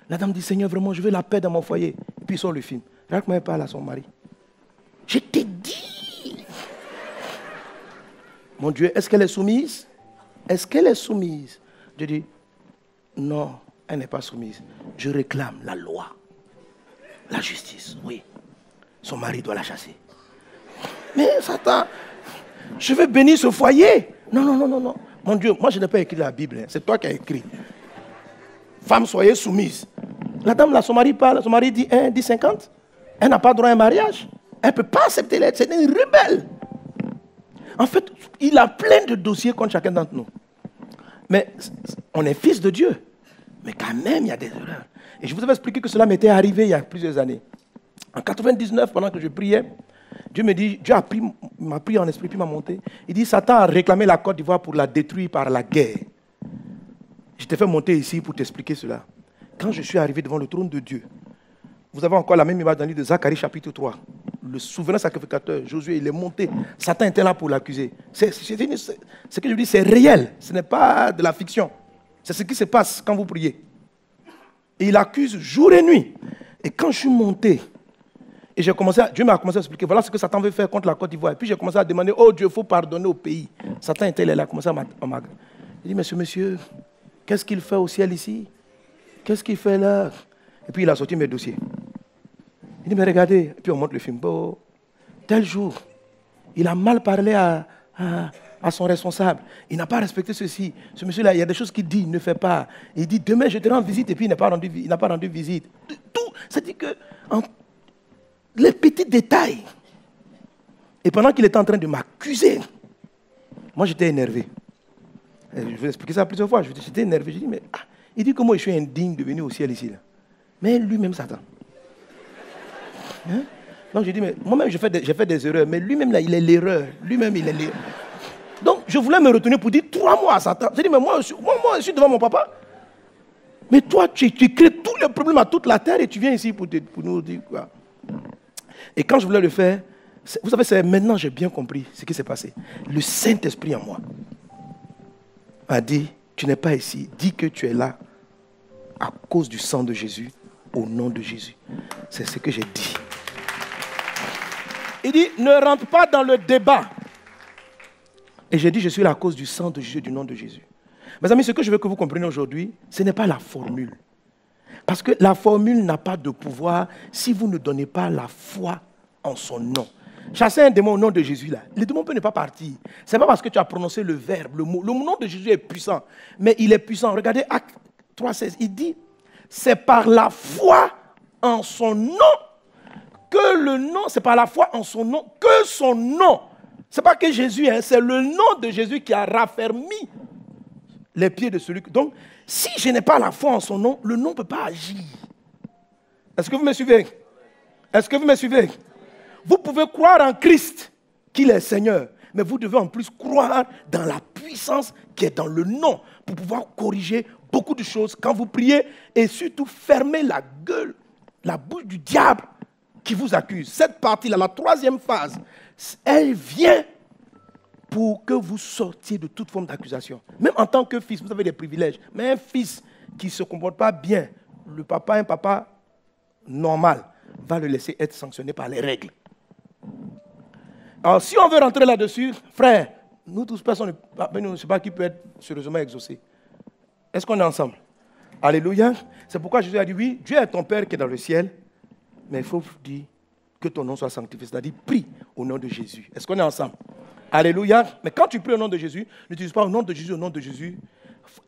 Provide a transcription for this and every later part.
La dame dit, Seigneur, vraiment, je veux la paix dans mon foyer. Et puis il sort le film. Regarde comment elle parle à son mari. Je t'ai dit. Mon Dieu, est-ce qu'elle est soumise? Est-ce qu'elle est soumise? Je dis, non, elle n'est pas soumise. Je réclame la loi, la justice, oui. Son mari doit la chasser. Mais Satan, je veux bénir ce foyer. Non, non, non, non, non. Mon Dieu, moi je n'ai pas écrit la Bible, hein. C'est toi qui as écrit. Femme, soyez soumise. La dame, là, son mari parle, son mari dit 1, dit 50. Elle n'a pas droit à un mariage. Elle ne peut pas accepter l'aide, c'est une rebelle. En fait, il a plein de dossiers contre chacun d'entre nous. Mais on est fils de Dieu. Mais quand même, il y a des erreurs. Et je vous avais expliqué que cela m'était arrivé il y a plusieurs années. En 99, pendant que je priais, Dieu m'a pris en esprit, puis m'a monté. Il dit, Satan a réclamé la Côte d'Ivoire pour la détruire par la guerre. Je t'ai fait monter ici pour t'expliquer cela. Quand je suis arrivé devant le trône de Dieu, vous avez encore la même image dans le livre de Zacharie chapitre 3. Le souverain sacrificateur, Josué, il est monté. Satan était là pour l'accuser. Ce que je dis, c'est réel. Ce n'est pas de la fiction. C'est ce qui se passe quand vous priez. Et il accuse jour et nuit. Et quand je suis monté, et Dieu m'a commencé à expliquer, voilà ce que Satan veut faire contre la Côte d'Ivoire. Et puis j'ai commencé à demander, oh Dieu, il faut pardonner au pays. Satan était là, il a commencé à m'agresser. Il dit, monsieur, qu'est-ce qu'il fait au ciel ici? Qu'est-ce qu'il fait là? Et puis il a sorti mes dossiers. Il dit, mais regardez, et puis on montre le film. Bon, tel jour, il a mal parlé à son responsable. Il n'a pas respecté ceci. Ce monsieur-là, il y a des choses qu'il dit, il ne fait pas. Il dit, demain je te rends visite, et puis il n'a pas rendu visite. Tout, c'est-à-dire que les petits détails. Et pendant qu'il était en train de m'accuser, moi j'étais énervé. Et je vais expliquer ça plusieurs fois. J'étais énervé. Je dis, mais il dit que moi je suis indigne de venir au ciel ici. Là. Mais lui-même, Satan. Hein? Donc je dis, mais moi-même j'ai fait des erreurs, mais lui-même là, il est l'erreur. Lui-même, il est l'erreur. Donc je voulais me retenir pour dire 3 mois à Satan. Je dis, mais moi, je suis devant mon papa. Mais toi, tu crées tous les problèmes à toute la terre et tu viens ici pour nous dire quoi. Et quand je voulais le faire, vous savez, maintenant j'ai bien compris ce qui s'est passé. Le Saint-Esprit en moi m'a dit, tu n'es pas ici, dis que tu es là à cause du sang de Jésus, au nom de Jésus. C'est ce que j'ai dit. Il dit, ne rentre pas dans le débat. Et j'ai dit, je suis là à cause du sang de Jésus, du nom de Jésus. Mes amis, ce que je veux que vous compreniez aujourd'hui, ce n'est pas la formule. Parce que la formule n'a pas de pouvoir si vous ne donnez pas la foi en son nom. Chasser un démon au nom de Jésus, là, le démon peut ne pas partir. Ce n'est pas parce que tu as prononcé le verbe, le mot. Le nom de Jésus est puissant, mais il est puissant. Regardez Acte 3,16, il dit, c'est par la foi en son nom que le nom, c'est par la foi en son nom que son nom. Ce n'est pas que Jésus, hein, c'est le nom de Jésus qui a raffermi les pieds de celui. Donc, si je n'ai pas la foi en son nom, le nom ne peut pas agir. Est-ce que vous me suivez? Est-ce que vous me suivez? Vous pouvez croire en Christ, qu'il est Seigneur, mais vous devez en plus croire dans la puissance qui est dans le nom pour pouvoir corriger beaucoup de choses quand vous priez et surtout fermer la gueule, la bouche du diable qui vous accuse. Cette partie-là, la 3e phase, elle vient pour que vous sortiez de toute forme d'accusation. Même en tant que fils, vous avez des privilèges. Mais un fils qui ne se comporte pas bien, un papa normal, va le laisser être sanctionné par les règles. Alors, si on veut rentrer là-dessus, frère, nous tous, personne ne sait pas qui peut être sérieusement exaucé. Est-ce qu'on est ensemble? Alléluia. C'est pourquoi Jésus a dit, oui, Dieu est ton Père qui est dans le ciel, mais il faut dire que ton nom soit sanctifié. C'est-à-dire, prie au nom de Jésus. Est-ce qu'on est ensemble? Alléluia. Mais quand tu pries au nom de Jésus, n'utilise pas au nom de Jésus, au nom de Jésus.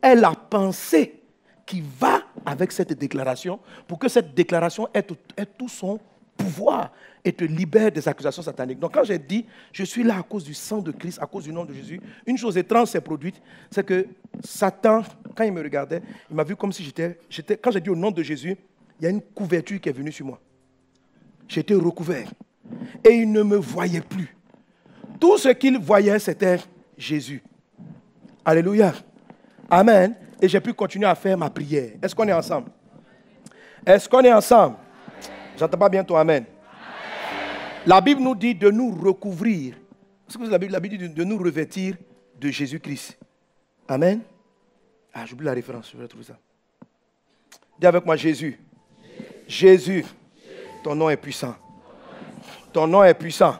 Est la pensée qui va avec cette déclaration pour que cette déclaration ait tout son pouvoir et te libère des accusations sataniques. Donc quand j'ai dit, je suis là à cause du sang de Christ, à cause du nom de Jésus, une chose étrange s'est produite, c'est que Satan, quand il me regardait, il m'a vu comme si quand j'ai dit au nom de Jésus, il y a une couverture qui est venue sur moi. J'étais recouvert. Et il ne me voyait plus. Tout ce qu'il voyait, c'était Jésus. Alléluia. Amen. Et j'ai pu continuer à faire ma prière. Est-ce qu'on est ensemble? Est-ce qu'on est ensemble? J'entends pas bien ton amen. La Bible nous dit de nous recouvrir. Est-ce que la Bible dit de nous revêtir de Jésus-Christ? Amen. Ah, j'oublie la référence, je vais trouver ça. Dis avec moi Jésus. Jésus, ton nom est puissant. Ton nom est puissant.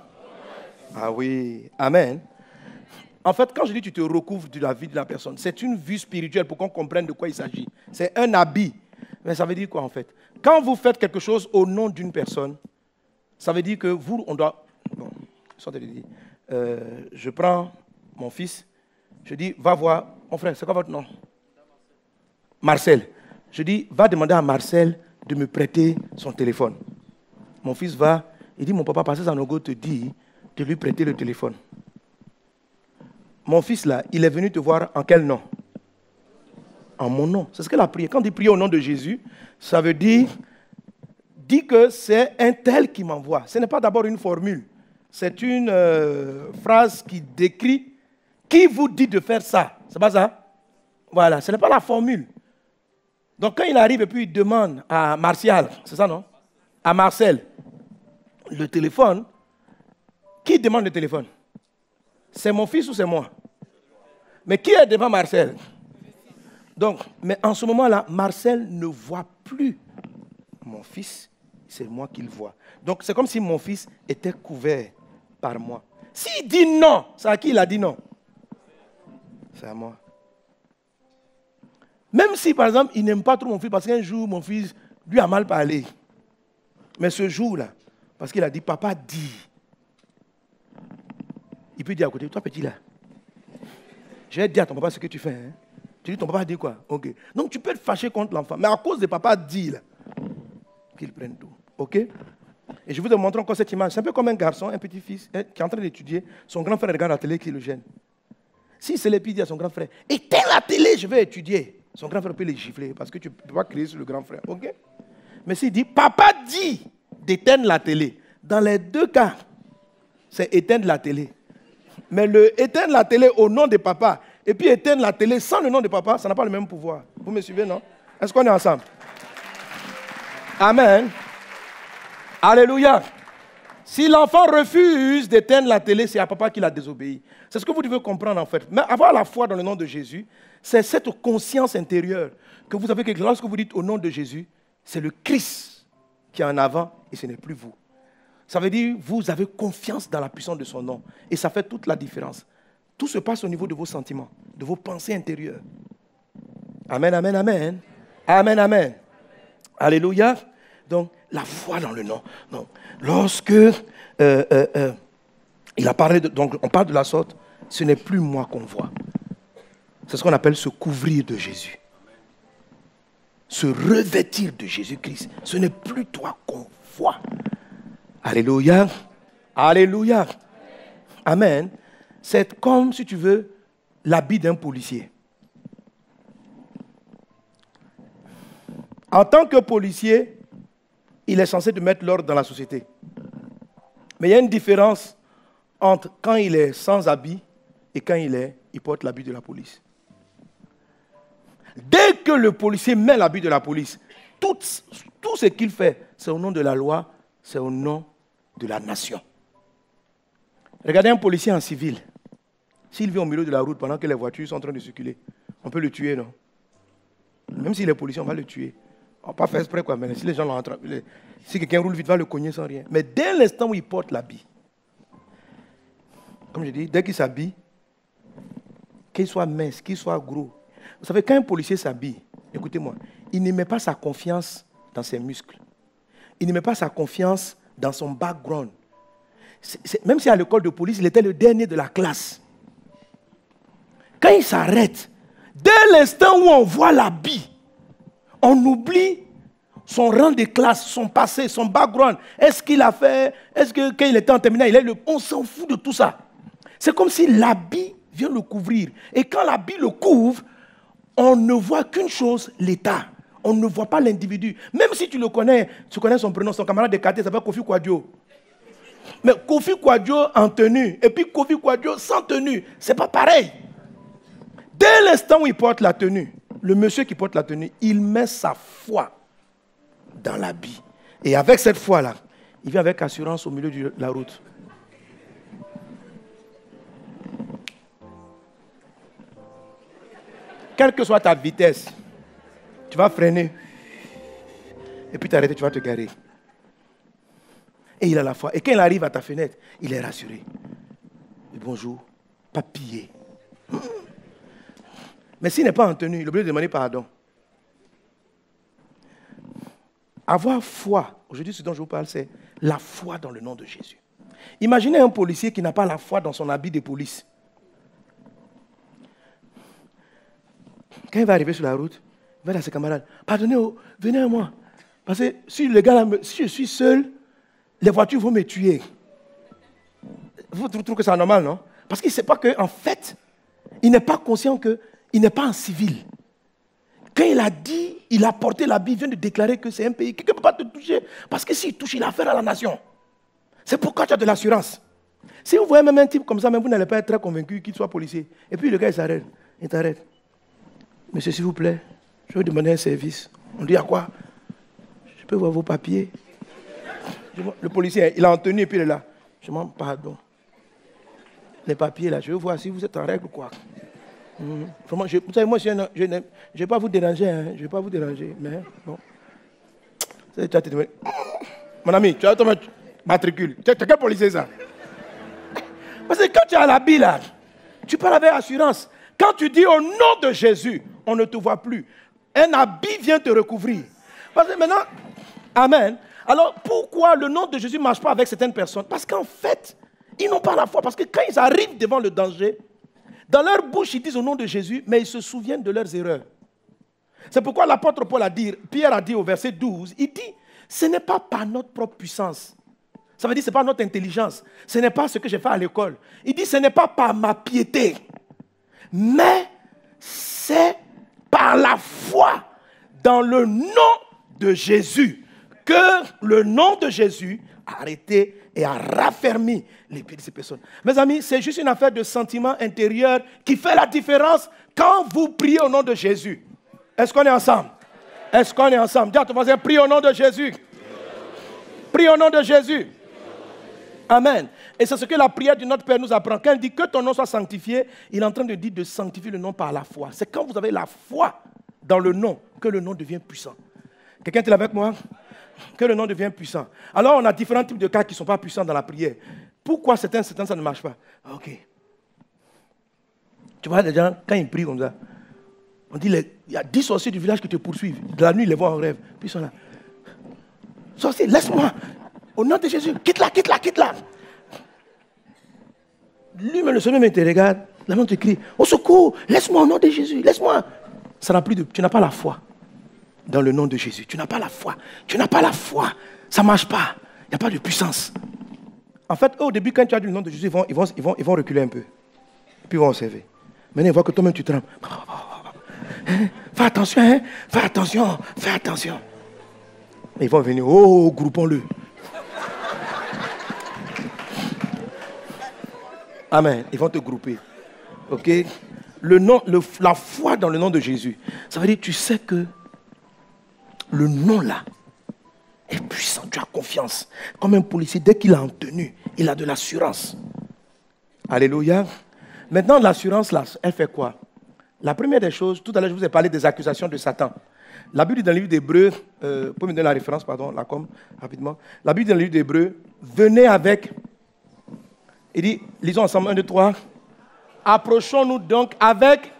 Ah oui, amen. En fait, quand je dis tu te recouvres de la vie de la personne, c'est une vue spirituelle pour qu'on comprenne de quoi il s'agit. C'est un habit. Mais ça veut dire quoi en fait? Quand vous faites quelque chose au nom d'une personne, ça veut dire que vous, on doit... Bon, je prends mon fils, je dis, va voir, mon frère, c'est quoi votre nom? Marcel. Je dis, va demander à Marcel de me prêter son téléphone. Mon fils va, il dit, mon papa, Pasteur Sanogo te dit de lui prêter le téléphone. Mon fils là, il est venu te voir en quel nom? En mon nom. C'est ce qu'elle a prié. Quand il prie au nom de Jésus, ça veut dire, dit que c'est un tel qui m'envoie. Ce n'est pas d'abord une formule. C'est une phrase qui décrit qui vous dit de faire ça. C'est pas ça? Voilà, ce n'est pas la formule. Donc quand il arrive et puis il demande à Martial, c'est ça non? À Marcel, le téléphone, qui demande le téléphone? C'est mon fils ou c'est moi? Mais qui est devant Marcel? Donc, mais en ce moment-là, Marcel ne voit plus mon fils, c'est moi qui le vois. Donc c'est comme si mon fils était couvert par moi. S'il dit non, c'est à qui il a dit non? C'est à moi. Même si, par exemple, il n'aime pas trop mon fils, parce qu'un jour, mon fils lui a mal parlé. Mais ce jour-là, parce qu'il a dit, papa dit. Il peut dire à côté, toi petit là, je vais dire à ton papa ce que tu fais. Hein? Tu dis, ton papa dit quoi? Ok. Donc tu peux te fâcher contre l'enfant. Mais à cause de papa dit là, qu'il prenne tout. Ok? Et je vous montre encore cette image. C'est un peu comme un garçon, un petit-fils, qui est en train d'étudier. Son grand frère regarde la télé qui le gêne. Si c'est le dit à son grand frère, éteins la télé, je vais étudier. Son grand frère peut les gifler parce que tu ne peux pas crier sur le grand frère. Ok? Mais s'il dit, papa dit d'éteindre la télé, dans les deux cas, c'est éteindre la télé. Mais le éteindre la télé au nom de papa et puis éteindre la télé sans le nom de papa, ça n'a pas le même pouvoir. Vous me suivez, non? Est-ce qu'on est ensemble? Amen. Alléluia. Si l'enfant refuse d'éteindre la télé, c'est à papa qu'il a désobéi. C'est ce que vous devez comprendre en fait. Mais avoir la foi dans le nom de Jésus, c'est cette conscience intérieure que vous avez que lorsque vous dites au nom de Jésus, c'est le Christ qui est en avant et ce n'est plus vous. Ça veut dire vous avez confiance dans la puissance de son nom. Et ça fait toute la différence. Tout se passe au niveau de vos sentiments, de vos pensées intérieures. Amen, amen, amen. Amen, amen. Alléluia. Donc, la foi dans le nom. Donc, lorsque il a parlé, donc on parle de la sorte, ce n'est plus moi qu'on voit. C'est ce qu'on appelle se couvrir de Jésus. Se revêtir de Jésus-Christ. Ce n'est plus toi qu'on voit. Alléluia. Alléluia. Amen. C'est comme, si tu veux, l'habit d'un policier. En tant que policier, il est censé de mettre l'ordre dans la société. Mais il y a une différence entre quand il est sans habit et quand il porte l'habit de la police. Dès que le policier met l'habit de la police, tout ce qu'il fait, c'est au nom de la loi, c'est au nom de la nation. Regardez un policier en civil. S'il vient au milieu de la route pendant que les voitures sont en train de circuler, on peut le tuer, non? Même s'il est policier, on va le tuer. On ne va pas faire exprès, quoi. Mais si les gens l'ont attrapé, si quelqu'un roule vite, va le cogner sans rien. Mais dès l'instant où il porte l'habit, comme je dis, dès qu'il s'habille, qu'il soit mince, qu'il soit gros. Vous savez, quand un policier s'habille, écoutez-moi, il ne met pas sa confiance dans ses muscles. Il ne met pas sa confiance dans son background. Même si à l'école de police, il était le dernier de la classe. Quand il s'arrête, dès l'instant où on voit l'habit, on oublie son rang de classe, son passé, son background. Est-ce qu'il a fait, est-ce que quand il était en terminale, on s'en fout de tout ça. C'est comme si l'habit vient le couvrir. Et quand l'habit le couvre, on ne voit qu'une chose, l'État. On ne voit pas l'individu. Même si tu le connais, tu connais son prénom, son camarade de quartier s'appelle Kofi Kouadio. Mais Kofi Kouadio en tenue, et puis Kofi Kouadio sans tenue, c'est pas pareil. Dès l'instant où il porte la tenue, le monsieur qui porte la tenue, il met sa foi dans l'habit. Et avec cette foi-là, il vient avec assurance au milieu de la route. Quelle que soit ta vitesse, tu vas freiner. Et puis t'arrêtes, tu vas te garer. Et il a la foi. Et quand il arrive à ta fenêtre, il est rassuré. Et bonjour, papier. Mais s'il n'est pas en tenue, il est obligé de demander pardon. Avoir foi, aujourd'hui ce dont je vous parle, c'est la foi dans le nom de Jésus. Imaginez un policier qui n'a pas la foi dans son habit de police. Quand il va arriver sur la route, il va dire à ses camarades, pardonnez, venez à moi. Parce que si je suis seul, les voitures vont me tuer. Vous trouvez que c'est normal, non? Parce qu'il ne sait pas qu'en fait, il n'est pas conscient qu'il n'est pas en civil. Quand il a dit, il a porté l'habit, il vient de déclarer que c'est un pays, quelqu'un ne peut pas te toucher. Parce que s'il touche, il a affaire à la nation. C'est pourquoi tu as de l'assurance. Si vous voyez même un type comme ça, même vous n'allez pas être très convaincu qu'il soit policier. Et puis le gars, il s'arrête. Il t'arrête. Monsieur, s'il vous plaît, je vais vous demander un service. On dit à quoi? Je peux voir vos papiers. Le policier, il a en tenue et puis il est là. Je demande pardon. Les papiers là, je veux voir si vous êtes en règle ou quoi. Vraiment, vous savez, moi, je ne vais pas vous déranger, hein, je ne vais pas vous déranger, mais bon. Mon ami, tu as ton matricule. Tu es quel policier ça? Parce que quand tu as l'habit là, tu parles avec assurance. Quand tu dis au nom de Jésus, on ne te voit plus. Un habit vient te recouvrir. Parce que maintenant, amen. Alors pourquoi le nom de Jésus ne marche pas avec certaines personnes? Parce qu'en fait, ils n'ont pas la foi. Parce que quand ils arrivent devant le danger, dans leur bouche, ils disent au nom de Jésus, mais ils se souviennent de leurs erreurs. C'est pourquoi l'apôtre Paul a dit, Pierre a dit au verset 12, il dit, ce n'est pas par notre propre puissance. Ça veut dire, ce n'est pas notre intelligence. Ce n'est pas ce que j'ai fait à l'école. Il dit, ce n'est pas par ma piété, mais c'est par la foi dans le nom de Jésus que le nom de Jésus a arrêté et a raffermi les pieds de ces personnes. Mes amis, c'est juste une affaire de sentiment intérieur qui fait la différence quand vous priez au nom de Jésus. Est-ce qu'on est ensemble? Est-ce qu'on est ensemble? Dis à ton voisin, prie au nom de Jésus. Prie au nom de Jésus. Amen. Et c'est ce que la prière de notre Père nous apprend. Quand il dit que ton nom soit sanctifié, il est en train de dire de sanctifier le nom par la foi. C'est quand vous avez la foi dans le nom que le nom devient puissant. Quelqu'un est avec moi? Que le nom devient puissant. Alors on a différents types de cas qui ne sont pas puissants dans la prière. Pourquoi certains ça ne marche pas? Ok. Tu vois les gens, quand ils prient comme ça, on dit, il y a 10 sorciers du village qui te poursuivent. De la nuit, ils les voient en rêve. Puis ils sont là. Sorcier, laisse-moi. Au nom de Jésus, quitte-la, quitte-la, quitte-la. Lui-même, le Seigneur te regarde. La main te crie, au secours, laisse-moi au nom de Jésus, laisse-moi. Ça n'a plus de... Tu n'as pas la foi dans le nom de Jésus. Tu n'as pas la foi. Tu n'as pas la foi. Ça ne marche pas. Il n'y a pas de puissance. En fait, au début, quand tu as dit le nom de Jésus, ils vont reculer un peu. Puis ils vont observer. Maintenant, ils voient que toi-même, tu trembles. Fais attention, hein? Fais attention, fais attention. Et ils vont venir, oh, groupons-le. Amen. Ils vont te grouper. Ok? La foi dans le nom de Jésus, ça veut dire que tu sais que le nom là est puissant. Tu as confiance. Comme un policier, dès qu'il a en tenue, il a de l'assurance. Alléluia. Maintenant, l'assurance là, elle fait quoi? La première des choses, tout à l'heure, je vous ai parlé des accusations de Satan. La Bible dans le livre d'Hébreux, vous pouvez me donner la référence, pardon, la com, rapidement. La Bible dans le livre d'Hébreux, venez avec, il dit, lisons ensemble, 1, 2, 3. Approchons-nous donc avec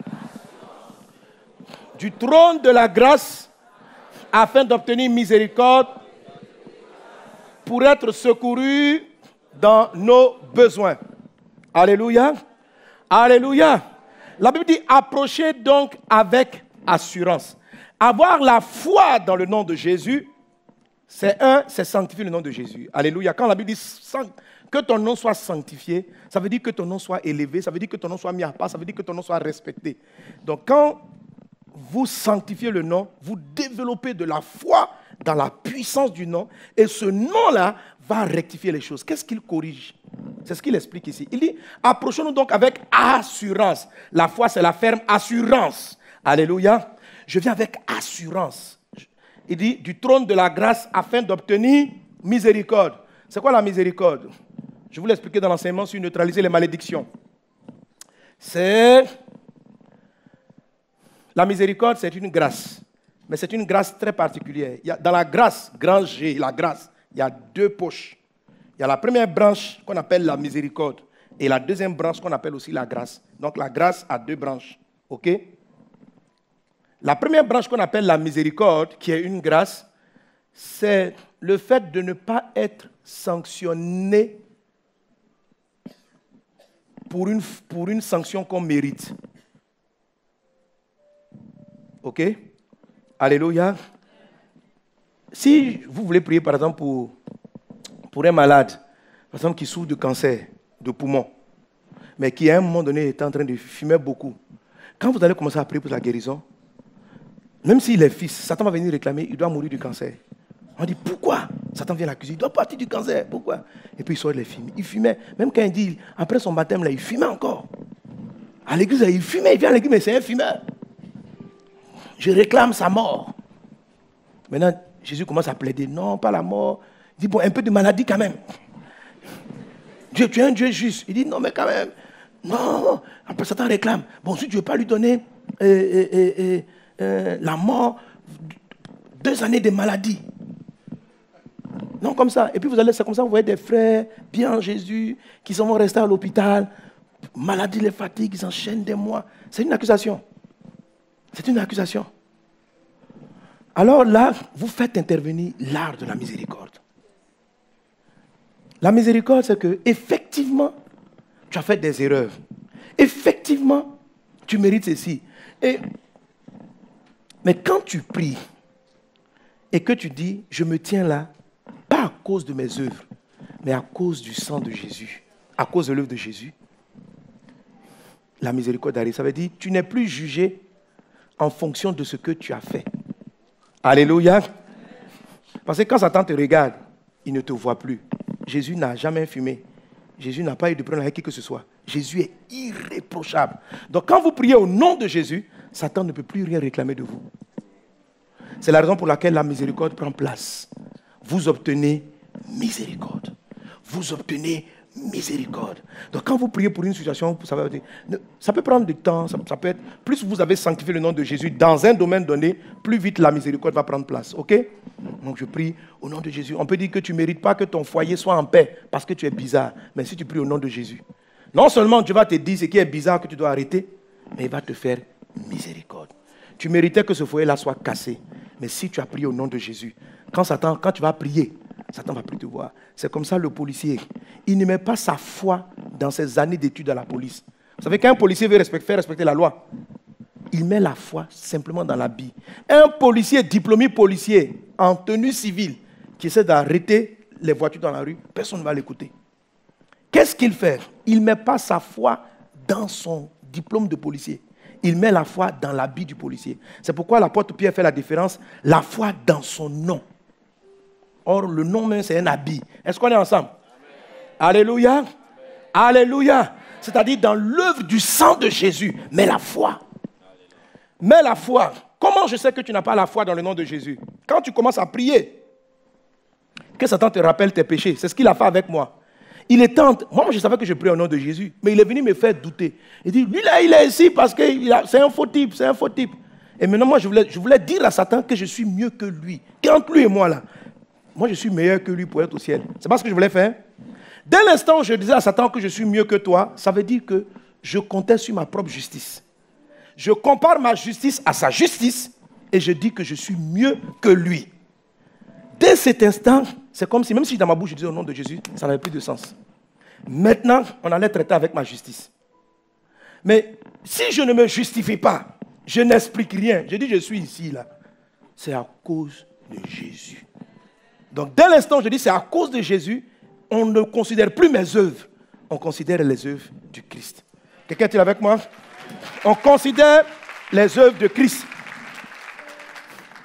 du trône de la grâce afin d'obtenir miséricorde pour être secourus dans nos besoins. Alléluia. Alléluia. La Bible dit, approchez donc avec assurance. Avoir la foi dans le nom de Jésus, c'est sanctifier le nom de Jésus. Alléluia. Quand la Bible dit que ton nom soit sanctifié, ça veut dire que ton nom soit élevé, ça veut dire que ton nom soit mis à part, ça veut dire que ton nom soit respecté. Donc quand vous sanctifiez le nom, vous développez de la foi dans la puissance du nom, et ce nom-là va rectifier les choses. Qu'est-ce qu'il corrige? C'est ce qu'il explique ici. Il dit, approchons-nous donc avec assurance. La foi, c'est la ferme assurance. Alléluia. Je viens avec assurance. Il dit, du trône de la grâce afin d'obtenir miséricorde. C'est quoi la miséricorde? Je vous l'ai expliqué dans l'enseignement sur neutraliser les malédictions. La miséricorde, c'est une grâce Mais c'est une grâce très particulière. Dans la grâce, grand G, la grâce, il y a 2 poches. Il y a la première branche qu'on appelle la miséricorde et la deuxième branche qu'on appelle aussi la grâce. Donc la grâce a 2 branches. OK? La première branche qu'on appelle la miséricorde, qui est une grâce, c'est le fait de ne pas être sanctionné pour une sanction qu'on mérite. OK? Alléluia. Si vous voulez prier, par exemple, pour un malade, par exemple, qui souffre de cancer de poumon, mais qui, à un moment donné, est en train de fumer beaucoup, quand vous allez commencer à prier pour la guérison, même s'il est fils, Satan va venir réclamer, il doit mourir du cancer. On dit, pourquoi? Satan vient l'accuser, il doit partir du cancer, pourquoi? Et puis il sort les films. Il fumait, même quand il dit, après son baptême, là, il fumait encore. À l'église, il fumait, il vient à l'église, mais c'est un fumeur. Je réclame sa mort. Maintenant, Jésus commence à plaider, non, pas la mort. Il dit, bon, un peu de maladie quand même. Dieu, tu es un Dieu juste. Il dit, non, mais quand même. Non, après Satan réclame. Bon, si tu ne veux pas lui donner la mort, 2 années de maladie. Non, comme ça. Et puis vous allez, c'est comme ça, vous voyez des frères, bien en Jésus, qui vont rester à l'hôpital. Maladie les fatigue, ils enchaînent des mois. C'est une accusation. C'est une accusation. Alors là, vous faites intervenir l'art de la miséricorde. La miséricorde, c'est que, effectivement, tu as fait des erreurs. Effectivement, tu mérites ceci. Mais quand tu pries et que tu dis, je me tiens là, pas à cause de mes œuvres, mais à cause du sang de Jésus, à cause de l'œuvre de Jésus, la miséricorde arrive. Ça veut dire, tu n'es plus jugé en fonction de ce que tu as fait. Alléluia. Parce que quand Satan te regarde, il ne te voit plus. Jésus n'a jamais fumé. Jésus n'a pas eu de problème avec qui que ce soit. Jésus est irréprochable. Donc quand vous priez au nom de Jésus, Satan ne peut plus rien réclamer de vous. C'est la raison pour laquelle la miséricorde prend place. Vous obtenez miséricorde. Vous obtenez miséricorde. Donc quand vous priez pour une situation, ça peut prendre du temps, ça peut être, plus vous avez sanctifié le nom de Jésus dans un domaine donné, plus vite la miséricorde va prendre place. OK? Donc je prie au nom de Jésus. On peut dire que tu ne mérites pas que ton foyer soit en paix parce que tu es bizarre. Mais si tu pries au nom de Jésus, non seulement Dieu va te dire ce qui est bizarre que tu dois arrêter, mais il va te faire miséricorde. Tu méritais que ce foyer-là soit cassé. Mais si tu as prié au nom de Jésus, quand tu vas prier, Satan ne va plus te voir. C'est comme ça le policier. Il ne met pas sa foi dans ses années d'études à la police. Vous savez, quand un policier veut faire respecter la loi, il met la foi simplement dans l'habit. Un policier, diplômé policier, en tenue civile, qui essaie d'arrêter les voitures dans la rue, personne ne va l'écouter. Qu'est-ce qu'il fait? Il ne met pas sa foi dans son diplôme de policier. Il met la foi dans l'habit du policier. C'est pourquoi l'apôtre Pierre fait la différence, la foi dans son nom. Or, le nom même, c'est un habit. Est-ce qu'on est ensemble? Amen. Alléluia. Amen. Alléluia. C'est-à-dire dans l'œuvre du sang de Jésus. Mais la foi. Mais la foi. Comment je sais que tu n'as pas la foi dans le nom de Jésus? Quand tu commences à prier, que Satan te rappelle tes péchés. C'est ce qu'il a fait avec moi. Il est tente. Moi, je savais que je prie au nom de Jésus. Mais il est venu me faire douter. Il dit, lui là, il est ici parce que c'est un faux type. C'est un faux type. Et maintenant, moi, je voulais dire à Satan que je suis mieux que lui. Qu'entre lui et moi, là, moi, je suis meilleur que lui pour être au ciel. C'est pas ce que je voulais faire. Dès l'instant où je disais à Satan que je suis mieux que toi, ça veut dire que je comptais sur ma propre justice. Je compare ma justice à sa justice et je dis que je suis mieux que lui. Dès cet instant, c'est comme si, même si dans ma bouche je disais au nom de Jésus, ça n'avait plus de sens. Maintenant, on allait traiter avec ma justice. Mais si je ne me justifie pas, je n'explique rien, je dis je suis ici, là, c'est à cause de Jésus. Donc, dès l'instant où je dis c'est à cause de Jésus, on ne considère plus mes œuvres, on considère les œuvres du Christ. Quelqu'un est-il avec moi? On considère les œuvres de Christ.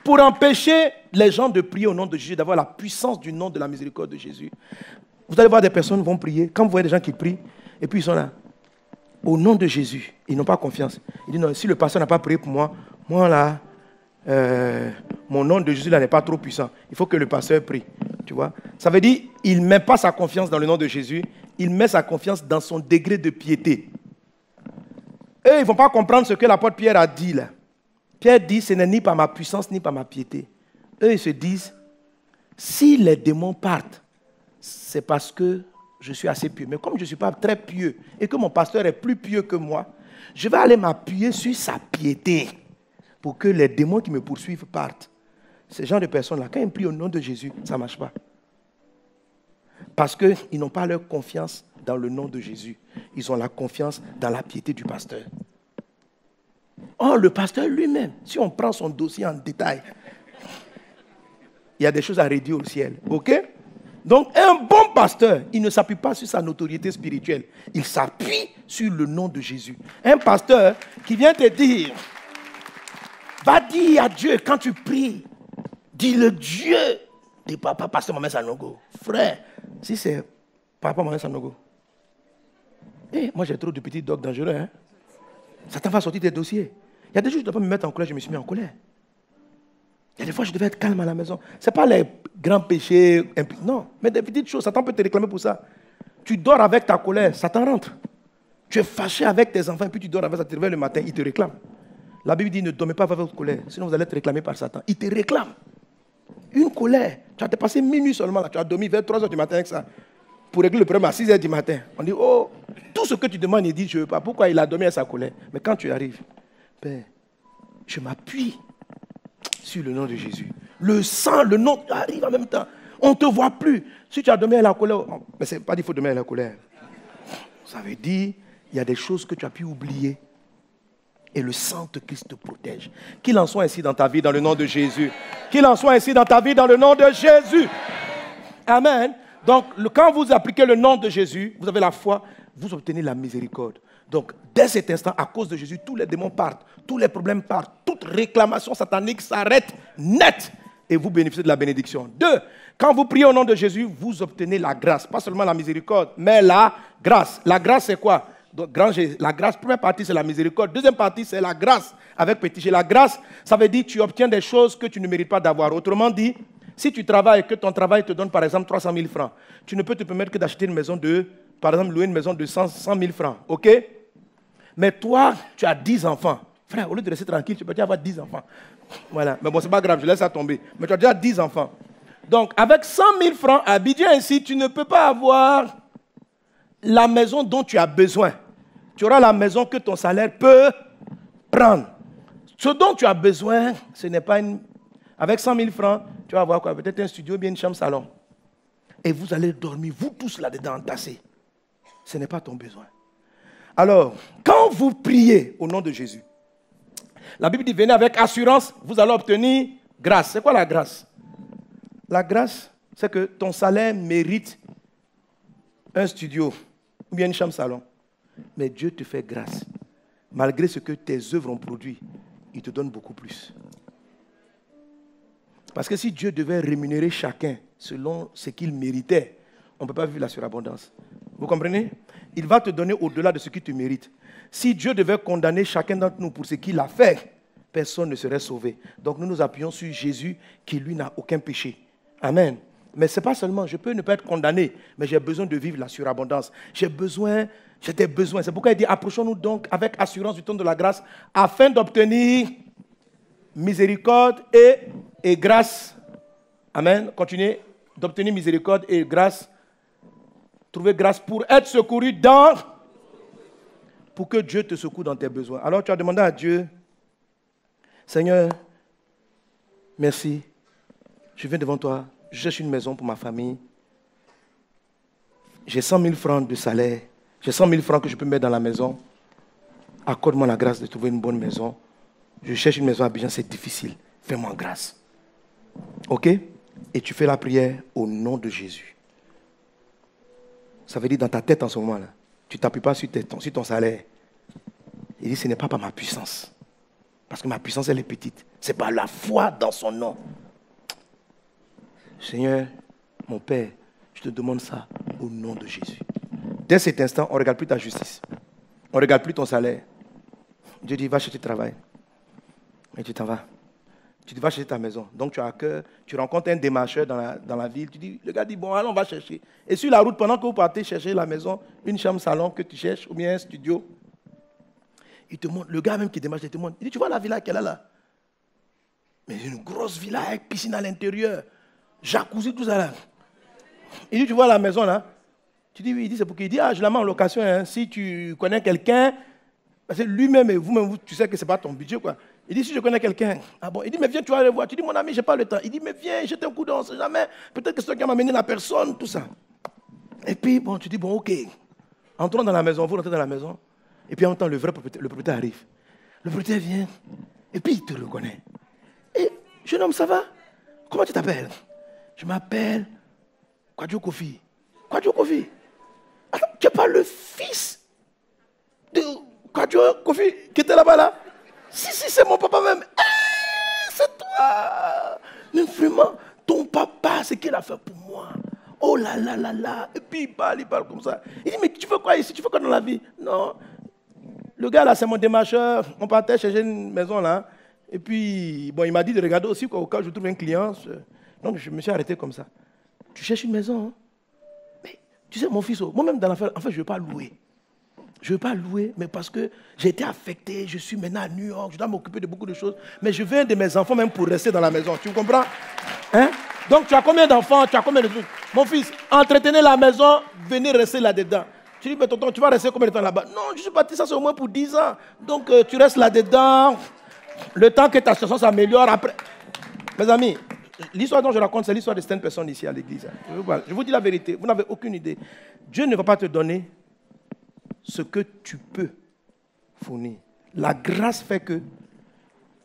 Pour empêcher les gens de prier au nom de Jésus, d'avoir la puissance du nom de la miséricorde de Jésus. Vous allez voir des personnes qui vont prier. Quand vous voyez des gens qui prient, et puis ils sont là, au nom de Jésus, ils n'ont pas confiance. Ils disent non, si le pasteur n'a pas prié pour moi, moi là, mon nom de Jésus là n'est pas trop puissant. Il faut que le pasteur prie. Tu vois? Ça veut dire il ne met pas sa confiance dans le nom de Jésus, il met sa confiance dans son degré de piété. Et ils ne vont pas comprendre ce que l'apôtre Pierre a dit là. Pierre dit, ce n'est ni par ma puissance, ni par ma piété. Eux, ils se disent, si les démons partent, c'est parce que je suis assez pieux. Mais comme je ne suis pas très pieux et que mon pasteur est plus pieux que moi, je vais aller m'appuyer sur sa piété pour que les démons qui me poursuivent partent. Ces gens de personnes-là, quand ils prient au nom de Jésus, ça ne marche pas. Parce qu'ils n'ont pas leur confiance dans le nom de Jésus. Ils ont la confiance dans la piété du pasteur. Or, le pasteur lui-même, si on prend son dossier en détail, il y a des choses à réduire au ciel. OK? Donc, un bon pasteur, il ne s'appuie pas sur sa notoriété spirituelle. Il s'appuie sur le nom de Jésus. Un pasteur qui vient te dire, va dire à Dieu quand tu pries, dis le Dieu de papa, pasteur Mohamed Sanogo. Frère, si c'est papa Mohamed Sanogo, moi j'ai trop de petits dogs dangereux. Hein? Satan va sortir tes dossiers. Il y a des jours où je ne dois pas me mettre en colère, je me suis mis en colère. Il y a des fois, je devais être calme à la maison. Ce n'est pas les grands péchés, non, mais des petites choses. Satan peut te réclamer pour ça. Tu dors avec ta colère, Satan rentre. Tu es fâché avec tes enfants, et puis tu dors avec ça, tu te réveilles le matin, il te réclame. La Bible dit, ne dormez pas avec votre colère, sinon vous allez être réclamé par Satan. Il te réclame. Une colère. Tu as dépassé minuit seulement, là. Tu as dormi vers 3 heures du matin avec ça. Pour régler le problème à 6 heures du matin. On dit, oh, tout ce que tu demandes, il dit, je ne veux pas. Pourquoi il a dormi avec sa colère? Mais quand tu arrives, Père, je m'appuie sur le nom de Jésus. Le sang, le nom arrive en même temps. On ne te voit plus. Si tu as dormi à la colère, mais ce n'est pas dit qu'il faut dormir à la colère. Ça veut dire, il y a des choses que tu as pu oublier. Et le sang de Christ te protège. Qu'il en soit ainsi dans ta vie, dans le nom de Jésus. Qu'il en soit ainsi dans ta vie, dans le nom de Jésus. Amen. Donc, quand vous appliquez le nom de Jésus, vous avez la foi, vous obtenez la miséricorde. Donc, dès cet instant, à cause de Jésus, tous les démons partent, tous les problèmes partent, toute réclamation satanique s'arrête net et vous bénéficiez de la bénédiction. 2, quand vous priez au nom de Jésus, vous obtenez la grâce. Pas seulement la miséricorde, mais la grâce. La grâce, c'est quoi? Donc, la grâce, première partie, c'est la miséricorde. Deuxième partie, c'est la grâce avec petit g. La grâce, ça veut dire que tu obtiens des choses que tu ne mérites pas d'avoir. Autrement dit, si tu travailles et que ton travail te donne, par exemple, 300 000 francs, tu ne peux te permettre que d'acheter une maison par exemple, louer une maison de 100 000 francs. OK? Mais toi, tu as 10 enfants. Frère, au lieu de rester tranquille, tu peux déjà avoir 10 enfants. Voilà. Mais bon, c'est pas grave, je laisse ça tomber. Mais tu as déjà 10 enfants. Donc, avec 100 000 francs à Abidjan ici, tu ne peux pas avoir la maison dont tu as besoin. Tu auras la maison que ton salaire peut prendre. Ce dont tu as besoin, ce n'est pas une... Avec 100 000 francs, tu vas avoir quoi? Peut-être un studio, bien une chambre, salon. Et vous allez dormir, vous tous là-dedans, entassés. Ce n'est pas ton besoin. Alors, quand vous priez au nom de Jésus, la Bible dit, venez avec assurance, vous allez obtenir grâce. C'est quoi la grâce? La grâce, c'est que ton salaire mérite un studio ou bien une chambre salon. Mais Dieu te fait grâce. Malgré ce que tes œuvres ont produit, il te donne beaucoup plus. Parce que si Dieu devait rémunérer chacun selon ce qu'il méritait, on ne peut pas vivre la surabondance. Vous comprenez? Il va te donner au-delà de ce qu'il te mérite. Si Dieu devait condamner chacun d'entre nous pour ce qu'il a fait, personne ne serait sauvé. Donc nous nous appuyons sur Jésus qui, lui, n'a aucun péché. Amen. Mais ce n'est pas seulement, je peux ne pas être condamné, mais j'ai besoin de vivre la surabondance. J'ai des besoins. C'est pourquoi il dit, approchons-nous donc avec assurance du trône de la grâce, afin d'obtenir miséricorde et grâce. Amen. Continuez d'obtenir miséricorde et grâce. Trouver grâce pour être secouru pour que Dieu te secoue dans tes besoins. Alors tu as demandé à Dieu, Seigneur, merci, je viens devant toi, je cherche une maison pour ma famille. J'ai 100 000 francs de salaire, j'ai 100 000 francs que je peux mettre dans la maison. Accorde-moi la grâce de trouver une bonne maison. Je cherche une maison à Abidjan, c'est difficile. Fais-moi grâce. OK? Et tu fais la prière au nom de Jésus. Ça veut dire dans ta tête en ce moment-là, tu ne t'appuies pas sur ton salaire. Il dit, ce n'est pas par ma puissance. Parce que ma puissance, elle est petite. C'est par la foi dans son nom. Seigneur, mon Père, je te demande ça au nom de Jésus. Dès cet instant, on ne regarde plus ta justice. On ne regarde plus ton salaire. Dieu dit, va chercher du travail. Et tu t'en vas. Tu vas chercher ta maison. Donc tu as cœur, tu rencontres un démarcheur dans la ville. Tu dis, le gars dit, bon, allons, on va chercher. Et sur la route, pendant que vous partez chercher la maison, une chambre salon que tu cherches, ou bien un studio, il te montre, le gars même qui démarche, il te montre. Il dit, tu vois la villa qu'elle a là? Mais une grosse villa avec piscine à l'intérieur, jacuzzi, tout ça là. Il dit, tu vois la maison là? Tu dis, oui, il dit, c'est pour qu'il dit, je la mets en location, hein, si tu connais quelqu'un, parce que lui-même et vous-même, tu sais que ce n'est pas ton budget, quoi. Il dit, si je connais quelqu'un, ah bon, il dit, mais viens, tu vas aller voir. Tu dis, mon ami, je n'ai pas le temps. Il dit, mais viens, jette un coup d'œil, on ne sait jamais. Peut-être que c'est toi qui m'a amené la personne, tout ça. Et puis, bon, tu dis, bon, ok. Entrons dans la maison, vous rentrez dans la maison. Et puis, en même temps, le propriétaire arrive. Le propriétaire vient, et puis il te reconnaît. Et, jeune homme, ça va? Comment tu t'appelles? Je m'appelle Kwadjo Kofi. Kwadjo Kofi? Attends, tu n'es pas le fils de Kwadjo Kofi qui était là-bas, là? Si, c'est mon papa même. C'est toi. Mais vraiment, ton papa, c'est qu'il a fait pour moi. Oh là là là là. Et puis il parle comme ça. Il dit, mais tu fais quoi ici? Tu fais quoi dans la vie? Non. Le gars là, c'est mon démarcheur. On partait chercher une maison là. Et puis, bon, il m'a dit de regarder aussi quoi, au cas où je trouve un client. Donc je me suis arrêté comme ça. Tu cherches une maison, hein? Mais tu sais, mon fils, moi-même dans l'affaire, en fait, je ne veux pas louer. Je ne veux pas louer, mais parce que j'ai été affecté, je suis maintenant à New York, je dois m'occuper de beaucoup de choses. Mais je veux un de mes enfants même pour rester dans la maison. Tu comprends? Hein? Donc tu as combien d'enfants? Tu as combien de trucs? Mon fils, entretenez la maison, venez rester là-dedans. Tu dis, mais tonton, tu vas rester combien de temps là-bas? Non, je suis parti, ça c'est au moins pour 10 ans. Donc tu restes là-dedans, le temps que ta situation s'améliore après. Mes amis, l'histoire dont je raconte, c'est l'histoire de certaines personnes ici à l'église. Je vous dis la vérité, vous n'avez aucune idée. Dieu ne va pas te donner ce que tu peux fournir. La grâce fait que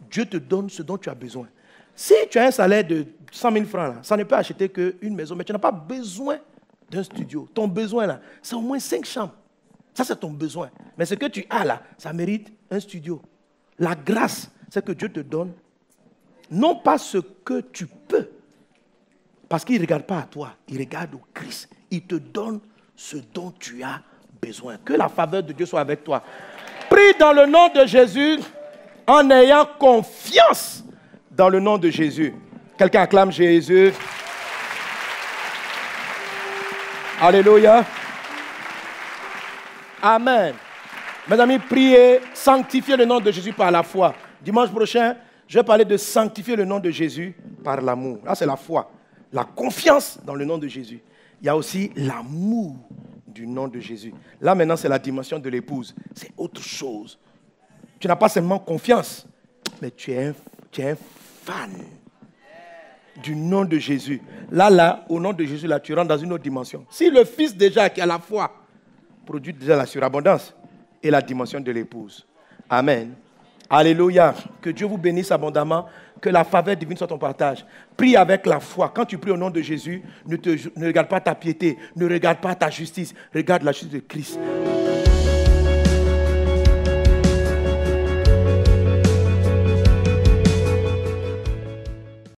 Dieu te donne ce dont tu as besoin. Si tu as un salaire de 100 000 francs, là, ça ne peut acheter qu'une maison, mais tu n'as pas besoin d'un studio. Ton besoin, là, c'est au moins 5 chambres. Ça, c'est ton besoin. Mais ce que tu as, là, ça mérite un studio. La grâce, c'est que Dieu te donne, non pas ce que tu peux, parce qu'il ne regarde pas à toi, il regarde au Christ. Il te donne ce dont tu as besoin. Que la faveur de Dieu soit avec toi. Prie dans le nom de Jésus en ayant confiance dans le nom de Jésus. Quelqu'un acclame Jésus. Alléluia. Amen. Mes amis, priez, sanctifiez le nom de Jésus par la foi. Dimanche prochain, je vais parler de sanctifier le nom de Jésus par l'amour. Là, c'est la foi. La confiance dans le nom de Jésus. Il y a aussi l'amour du nom de Jésus. Là, maintenant, c'est la dimension de l'épouse. C'est autre chose. Tu n'as pas seulement confiance, mais tu es un fan du nom de Jésus. Là, au nom de Jésus, là, tu rentres dans une autre dimension. Si le Fils déjà qui a la foi produit déjà la surabondance et la dimension de l'épouse. Amen. Alléluia. Que Dieu vous bénisse abondamment. Que la faveur divine soit ton partage. Prie avec la foi. Quand tu pries au nom de Jésus, ne regarde pas ta piété, ne regarde pas ta justice, regarde la justice de Christ.